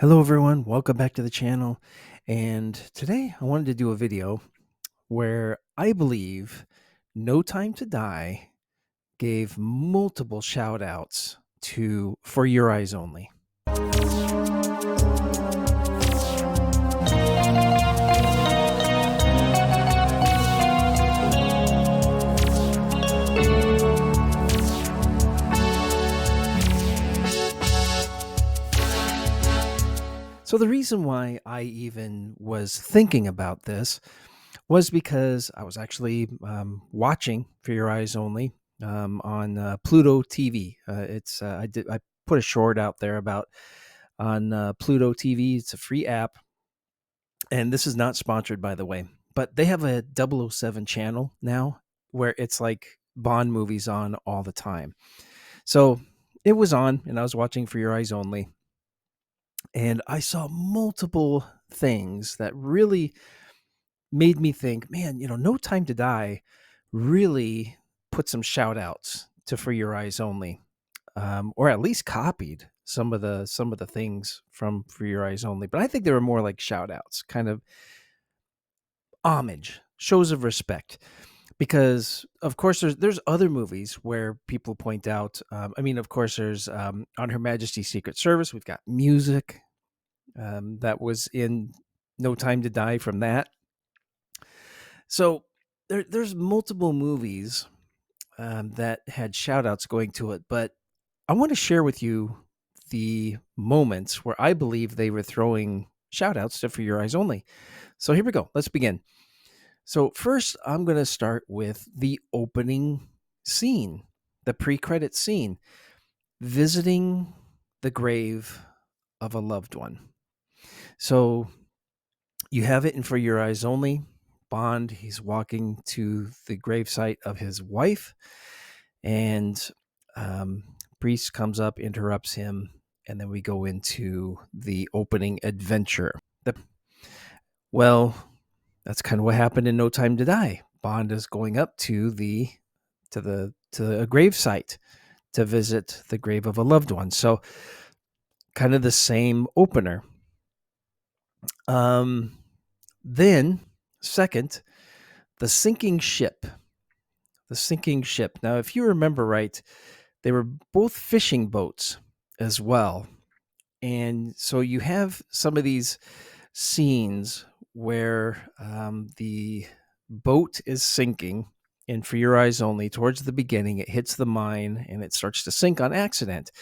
Hello everyone, welcome back to the channel. And today I wanted to do a video where I believe No Time to Die gave multiple shout outs to For Your Eyes Only. So the reason why I even was thinking about this was because I was actually watching For Your Eyes Only on Pluto TV. I put a short out there about on Pluto TV. It's a free app, and this is not sponsored, by the way. But they have a 007 channel now where it's like Bond movies on all the time. So it was on, and I was watching For Your Eyes Only, and I saw multiple things that really made me think, man, No Time to Die really put some shout outs to For Your Eyes Only, or at least copied some of the things from For Your Eyes Only. But I think they were more like shout outs, kind of homage, shows of respect. Because of course there's other movies where people point out. Of course there's on Her Majesty's Secret Service. We've got music that was in No Time to Die from that. So there's multiple movies that had shout outs going to it, but I want to share with you the moments where I believe they were throwing shout outs to For Your Eyes Only. So here we go. Let's begin. So first, I'm going to start with the opening scene, the pre-credit scene, visiting the grave of a loved one. So you have it in For Your Eyes Only. Bond, he's walking to the gravesite of his wife, and priest comes up, interrupts him, and then we go into the opening adventure. Well, that's kind of what happened in No Time to Die. Bond is going up to a gravesite to visit the grave of a loved one. So kind of the same opener. Then second, the sinking ship. The sinking ship. Now, if you remember right, they were both fishing boats as well. And so you have some of these scenes where the boat is sinking, and For Your Eyes Only, towards the beginning, it hits the mine and it starts to sink on accident.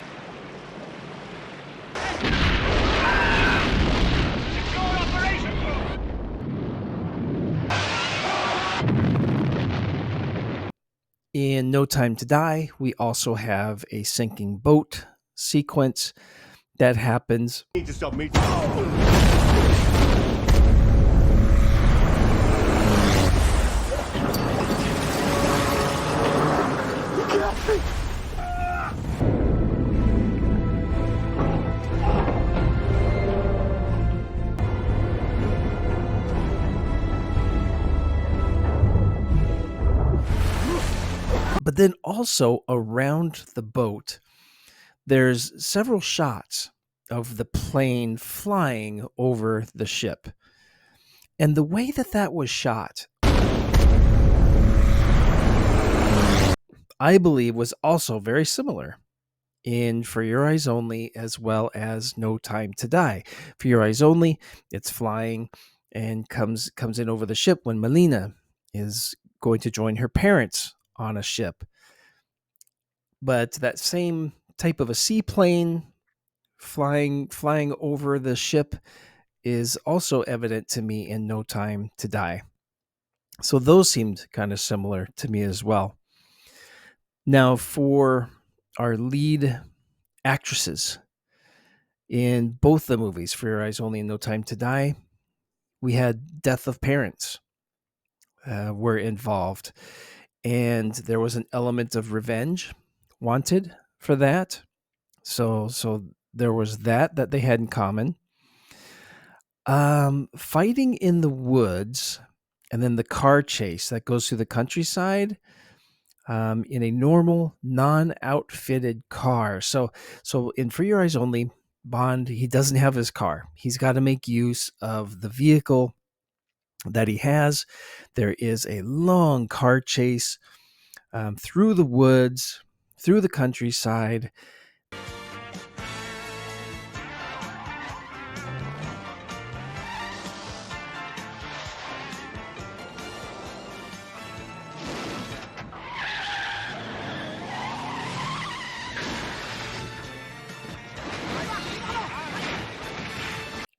In No Time to Die, we also have a sinking boat sequence that happens. Need to stop me. But then also around the boat, there's several shots of the plane flying over the ship. And the way that was shot, I believe, was also very similar in For Your Eyes Only as well as No Time to Die. For Your Eyes Only, it's flying and comes in over the ship when Melina is going to join her parents on a ship. But that same type of a seaplane flying over the ship is also evident to me in No Time to Die. So those seemed kind of similar to me as well. Now, for our lead actresses in both the movies, For Your Eyes Only and No Time to Die, we had death of parents were involved. And there was an element of revenge wanted for that. So there was that they had in common. Fighting in the woods, and then the car chase that goes through the countryside in a normal, non-outfitted car. So in For Your Eyes Only, Bond, he doesn't have his car. He's got to make use of the vehicle that he has. There is a long car chase through the woods, through the countryside.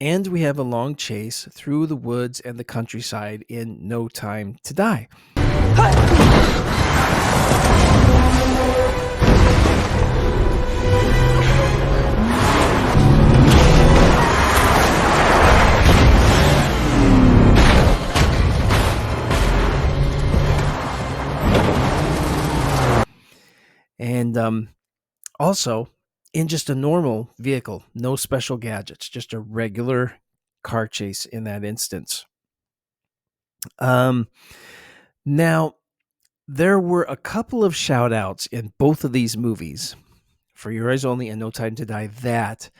And we have a long chase through the woods and the countryside in No Time to Die. And also, in just a normal vehicle, no special gadgets, just a regular car chase in that instance. Now, there were a couple of shout outs in both of these movies, For Your Eyes Only and No Time to Die, that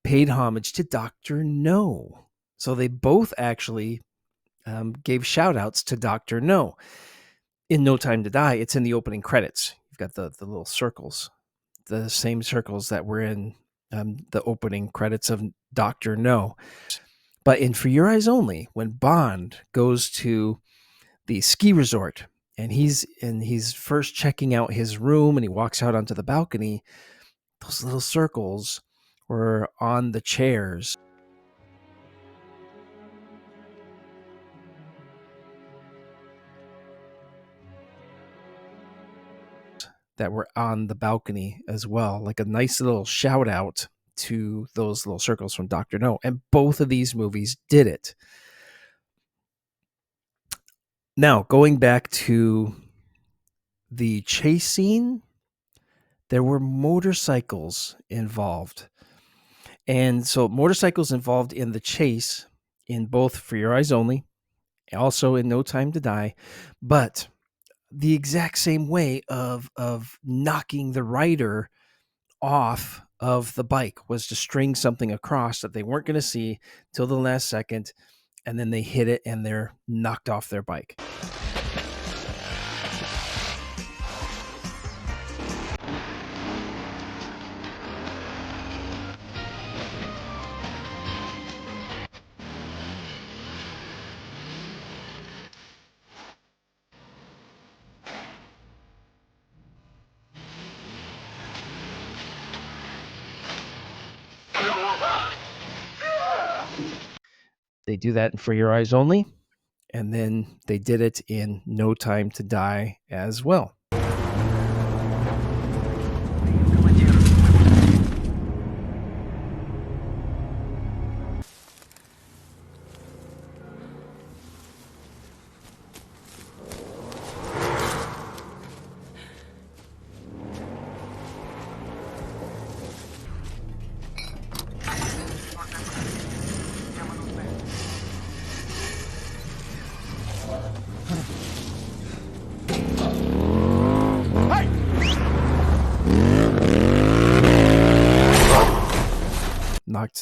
paid homage to Dr. No. So they both actually gave shout outs to Dr. No. In No Time to Die, it's in the opening credits. You've got the little circles, the same circles that were in the opening credits of Dr. No. But in For Your Eyes Only, when Bond goes to the ski resort and he's first checking out his room and he walks out onto the balcony, those little circles were on the chairs that were on the balcony as well, like a nice little shout out to those little circles from Dr. No. And both of these movies did it. Now, going back to the chase scene, there were motorcycles involved. And so motorcycles involved in the chase in both For Your Eyes Only, also in No Time to Die, but the exact same way of knocking the rider off of the bike was to string something across that they weren't going to see till the last second, and then they hit it and they're knocked off their bike. They do that in For Your Eyes Only, and then they did it in No Time to Die as well.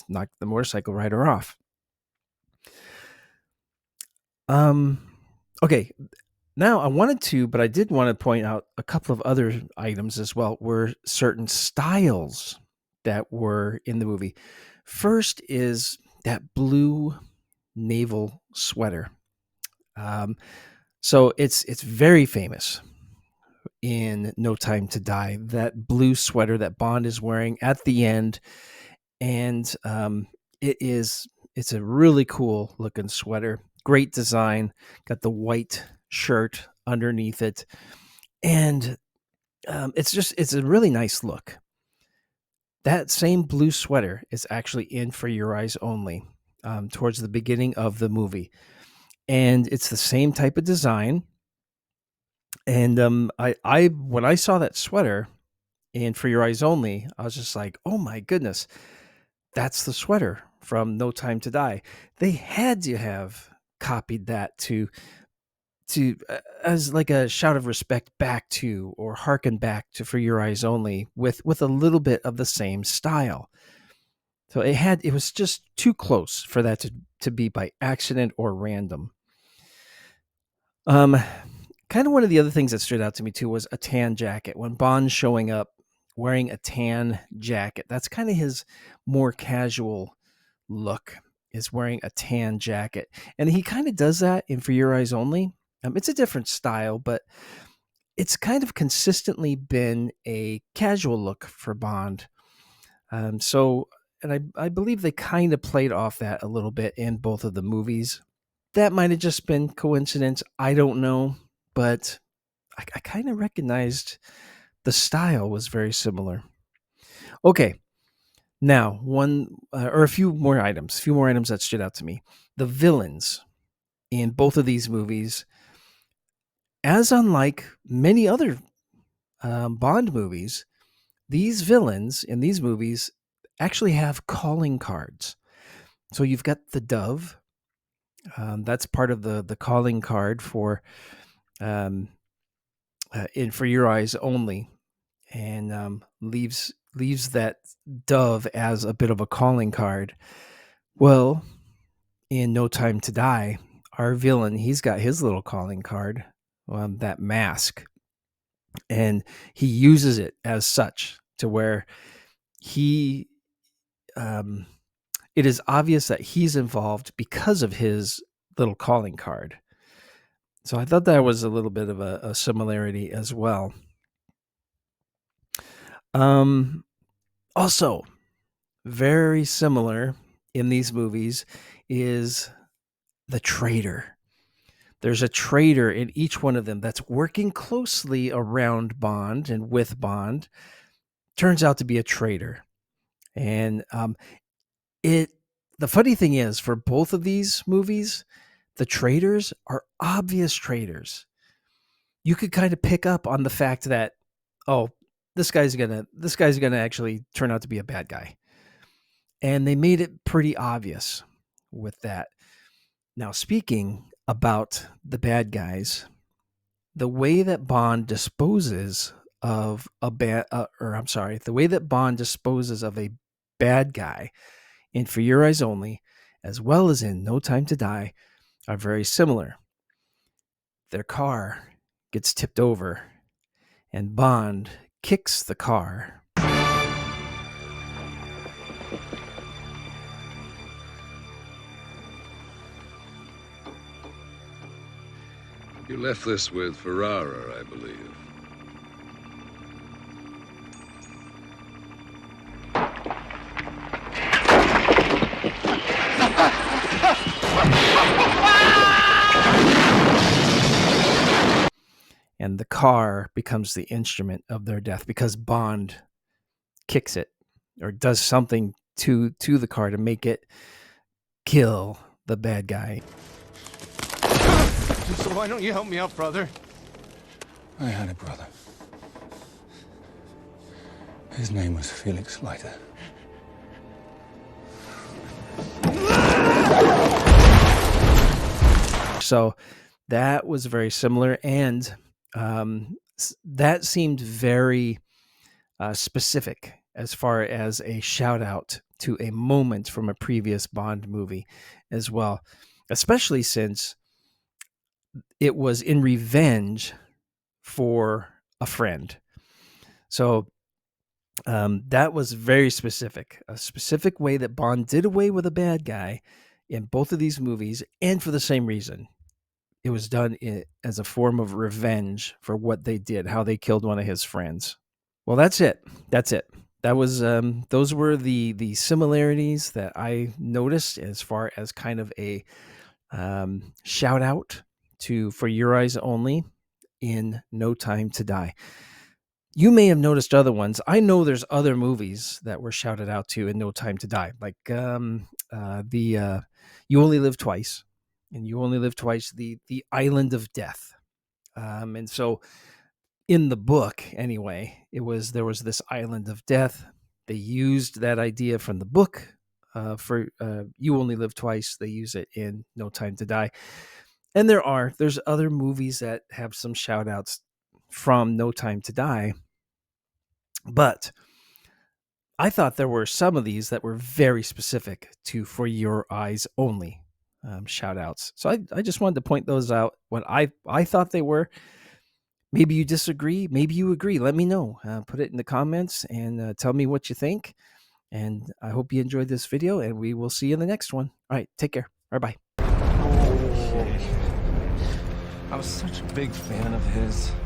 Knocked the motorcycle rider off. Okay, now I wanted to, but I did want to point out a couple of other items as well, were certain styles that were in the movie. First is that blue naval sweater. So it's very famous in No Time to Die, that blue sweater that Bond is wearing at the end. And it's a really cool looking sweater. Great design. Got the white shirt underneath it. And it's a really nice look. That same blue sweater is actually in For Your Eyes Only, towards the beginning of the movie. And it's the same type of design. And I when I saw that sweater in For Your Eyes Only, I was just like, oh my goodness, that's the sweater from No Time to Die. They had to have copied that to as like a shout of respect back to, or hearken back to For Your Eyes Only, with a little bit of the same style. So it was just too close for that to be by accident or random. Um, Kind of one of the other things that stood out to me too was a tan jacket. When Bond's showing up wearing a tan jacket, that's kind of his more casual look, is wearing a tan jacket. And he kind of does that in For Your Eyes Only. It's a different style, but it's kind of consistently been a casual look for Bond. And I believe they kind of played off that a little bit in both of the movies. That might have just been coincidence. I don't know, but I kind of recognized the style was very similar. Okay, now one or a few more items that stood out to me. The villains in both of these movies, as unlike many other Bond movies, these villains in these movies actually have calling cards. So you've got the dove. That's part of the calling card for um, in For Your Eyes Only, and leaves that dove as a bit of a calling card. Well, in No Time to Die, our villain, he's got his little calling card, that mask, and he uses it as such to where he um, it is obvious that he's involved because of his little calling card. So I thought that was a little bit of a similarity as well. Um, Also, very similar in these movies is the traitor. There's a traitor in each one of them that's working closely around Bond and with Bond. Turns out to be a traitor. And it the funny thing is, for both of these movies, the traitors are obvious traitors. You could kind of pick up on the fact that, oh, this guy's gonna actually turn out to be a bad guy. And they made it pretty obvious with that. Now, speaking about the bad guys, the way that Bond disposes of a the way that Bond disposes of a bad guy in For Your Eyes Only, as well as in No Time to Die, are very similar. Their car gets tipped over, and Bond kicks the car. You left this with Ferrara, I believe. And the car becomes the instrument of their death because Bond kicks it or does something to the car to make it kill the bad guy. So why don't you help me out, brother? I had a brother. His name was Felix Leiter. So that was very similar, and that seemed very specific as far as a shout out to a moment from a previous Bond movie as well, especially since it was in revenge for a friend. So that was very specific, a specific way that Bond did away with a bad guy in both of these movies, and for the same reason. It was done as a form of revenge for what they did, how they killed one of his friends. Well, that's it. That's it. That was those were the similarities that I noticed as far as kind of a shout out to For Your Eyes Only in No Time to Die. You may have noticed other ones. I know there's other movies that were shouted out to in No Time to Die, like the You Only Live Twice, and You Only Live Twice, the Island of Death. And so in the book, anyway, there was this Island of Death. They used that idea from the book for You Only Live Twice. They use it in No Time to Die. And there's other movies that have some shout outs from No Time to Die. But I thought there were some of these that were very specific to For Your Eyes Only shout outs. So I just wanted to point those out. What I thought they were. Maybe you disagree. Maybe you agree. Let me know. Put it in the comments and tell me what you think. And I hope you enjoyed this video, and we will see you in the next one. All right, take care. Bye-bye. I was such a big fan of his.